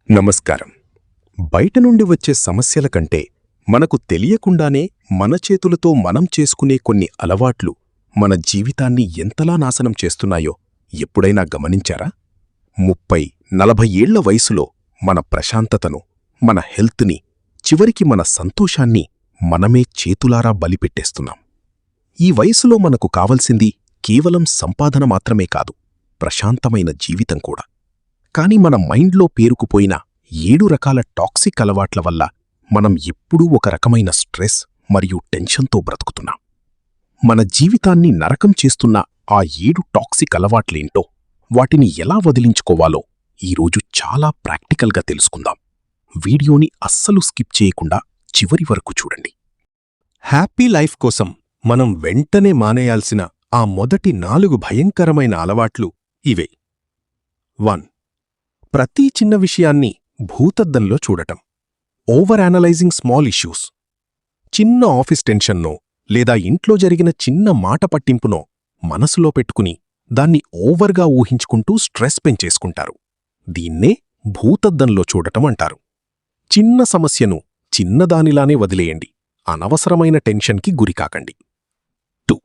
నమస్కారం. బయట నుండి వచ్చే సమస్యల కంటే మనకు తెలియకుండానే మన చేతులతో మనం చేసుకునే కొన్ని అలవాట్లు మన జీవితాన్ని ఎంతలా నాశనం చేస్తున్నాయో ఎప్పుడైనా గమనించారా? 30-40 ఏళ్ల వయసులో మన ప్రశాంతతను, మన హెల్త్ని, చివరికి మన సంతోషాన్ని మనమే చేతులారా బలిపెట్టేస్తున్నాం. ఈ వయసులో మనకు కావలసింది కేవలం సంపాదన మాత్రమే కాదు, ప్రశాంతమైన జీవితం కూడా. కాని మన మైండ్లో పేరుకుపోయిన 7 రకాల టాక్సిక్ అలవాట్ల వల్ల మనం ఎప్పుడూ ఒక రకమైన స్ట్రెస్ మరియు టెన్షన్తో బ్రతుకుతున్నాం. మన జీవితాన్ని నరకం చేస్తున్న ఆ 7 టాక్సిక్ అలవాట్లేంటో, వాటిని ఎలా వదిలించుకోవాలో ఈరోజు చాలా ప్రాక్టికల్గా తెలుసుకుందాం. వీడియోని అస్సలు స్కిప్ చేయకుండా చివరి వరకు చూడండి. హ్యాపీ లైఫ్ కోసం మనం వెంటనే మానేయాల్సిన ఆ మొదటి 4 భయంకరమైన అలవాట్లు ఇవే. 1. ప్రతి చిన్న విషయాన్ని భూతద్దంలో చూడటం. Over analysing small issues. చిన్న ఆఫీస్ టెన్షన్నో లేదా ఇంట్లో జరిగిన చిన్న మాట పట్టింపునో మనసులో పెట్టుకుని దాన్ని ఓవర్గా ఊహించుకుంటూ స్ట్రెస్ పెంచేసుకుంటారు. దీన్నే భూతద్దంలో చూడటం అంటారు. చిన్న సమస్యను చిన్నదానిలానే వదిలేయండి, అనవసరమైన టెన్షన్కి గురికాకండి. 2.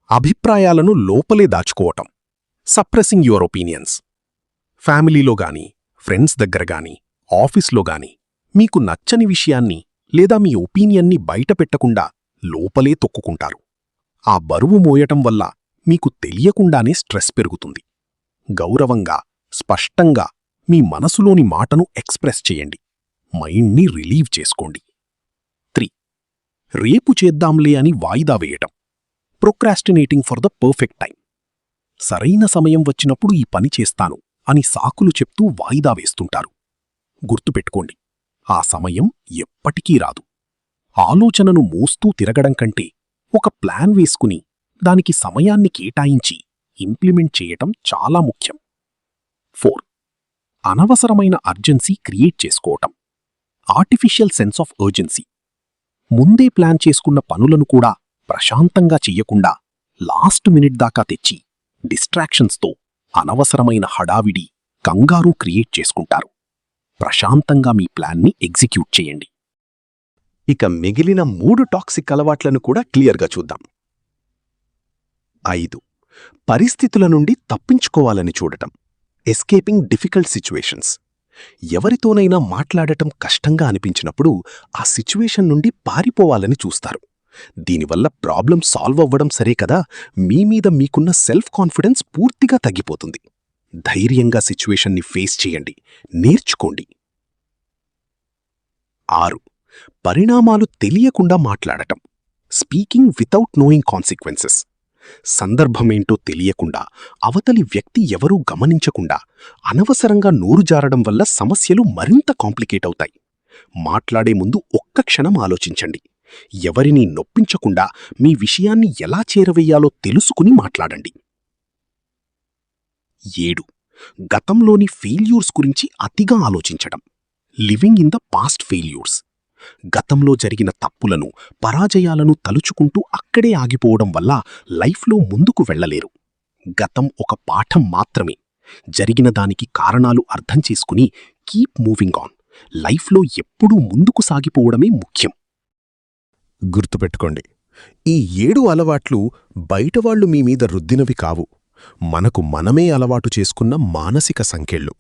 అభిప్రాయాలను లోపలే దాచుకోవటం. Suppressing your opinions. ఫ్యామిలీలో గాని, ఫ్రెండ్స్ దగ్గర గాని, ఆఫీస్లో గాని మీకు నచ్చని విషయాన్ని లేదా మీ ఒపీనియన్ని బయటపెట్టకుండా లోపలే తొక్కుకుంటారు. ఆ బరువు మోయటం వల్ల మీకు తెలియకుండానే స్ట్రెస్ పెరుగుతుంది. గౌరవంగా, స్పష్టంగా మీ మనసులోని మాటను ఎక్స్ప్రెస్ చేయండి. మైండ్ని రిలీవ్ చేసుకోండి. 3. రేపు చేద్దాంలే అని వాయిదా వేయటం. Procrastinating for the perfect time. సరైన సమయం వచ్చినప్పుడు ఈ పని చేస్తాను అని సాకులు చెప్తూ వాయిదా వేస్తుంటారు. గుర్తుపెట్టుకోండి, ఆ సమయం ఎప్పటికీ రాదు. ఆలోచనను మోస్తూ తిరగడం కంటే ఒక ప్లాన్ వేసుకుని దానికి సమయాన్ని కేటాయించి ఇంప్లిమెంట్ చేయటం చాలా ముఖ్యం. 4. అనవసరమైన అర్జెన్సీ క్రియేట్ చేసుకోవటం. Artificial sense of urgency. ముందే ప్లాన్ చేసుకున్న పనులను కూడా ప్రశాంతంగా చెయ్యకుండా లాస్ట్ మినిట్ దాకా తెచ్చి డిస్ట్రాక్షన్స్తో అనవసరమైన హడావిడి, కంగారు క్రియేట్ చేసుకుంటారు. ప్రశాంతంగా మీ ప్లాన్ని ఎగ్జిక్యూట్ చేయండి. ఇక మిగిలిన 3 టాక్సిక్ అలవాట్లను కూడా క్లియర్గా చూద్దాం. 5. పరిస్థితుల నుండి తప్పించుకోవాలని చూడటం. Escaping difficult situations. ఎవరితోనైనా మాట్లాడటం కష్టంగా అనిపించినప్పుడు ఆ సిచ్యువేషన్ నుండి పారిపోవాలని చూస్తారు. దీనివల్ల ప్రాబ్లం సాల్వ్ అవ్వడం సరే కదా, మీ మీద మీకున్న సెల్ఫ్ కాన్ఫిడెన్స్ పూర్తిగా తగ్గిపోతుంది. ధైర్యంగా సిచ్యువేషన్ని ఫేస్ చేయండి, నేర్చుకోండి. 6. పరిణామాలు తెలియకుండా మాట్లాడటం. Speaking without knowing consequences. సందర్భమేంటో తెలియకుండా, అవతలి వ్యక్తి ఎవరూ గమనించకుండా అనవసరంగా నోరు జారడం వల్ల సమస్యలు మరింత కాంప్లికేట్ అవుతాయి. మాట్లాడే ముందు ఒక్క క్షణం ఆలోచించండి. ఎవరినీ నొప్పించకుండా మీ విషయాన్ని ఎలా చేరవేయాలో తెలుసుకుని మాట్లాడండి. 7. గతంలోని ఫెయిల్యూర్స్ గురించి అతిగా ఆలోచించడం. Living in the past failures. గతంలో జరిగిన తప్పులను, పరాజయాలను తలుచుకుంటూ అక్కడే ఆగిపోవడం వల్ల లైఫ్లో ముందుకు వెళ్లలేరు. గతం ఒక పాఠం మాత్రమే. జరిగిన దానికి కారణాలు అర్థం చేసుకుని కీప్ మూవింగ్ ఆన్. లైఫ్లో ఎప్పుడూ ముందుకు సాగిపోవడమే ముఖ్యం. గుర్తుపెట్టుకోండి, ఈ 7 అలవాట్లు బయటవాళ్లు మీ మీద రుద్దినవి కావు, మనకు మనమే అలవాటు చేసుకున్న మానసిక సంకెళ్ళు.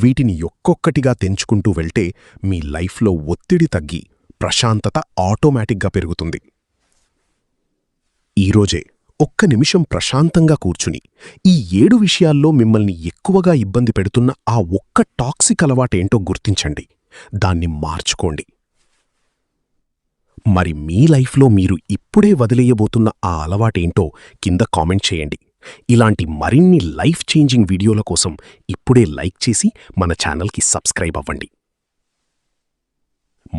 వీటిని ఒక్కొక్కటిగా తెంచుకుంటూ వెళ్తే మీ లైఫ్లో ఒత్తిడి తగ్గి ప్రశాంతత ఆటోమేటిక్గా పెరుగుతుంది. ఈరోజే ఒక్క నిమిషం ప్రశాంతంగా కూర్చుని ఈ 7 విషయాల్లో మిమ్మల్ని ఎక్కువగా ఇబ్బంది పెడుతున్న ఆ ఒక్క టాక్సిక్ అలవాటేంటో గుర్తించండి, దాన్ని మార్చుకోండి. మరి మీ లైఫ్లో మీరు ఇప్పుడే వదిలేయబోతున్న ఆ అలవాటేంటో కింద కామెంట్ చేయండి. ఇలాంటి మరిన్ని లైఫ్ చేంజింగ్ వీడియోల కోసం ఇప్పుడే లైక్ చేసి మన ఛానల్కి సబ్స్క్రైబ్ అవ్వండి.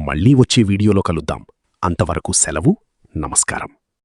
మళ్ళీ వచ్చే వీడియోలో కలుద్దాం. అంతవరకు సెలవు. నమస్కారం.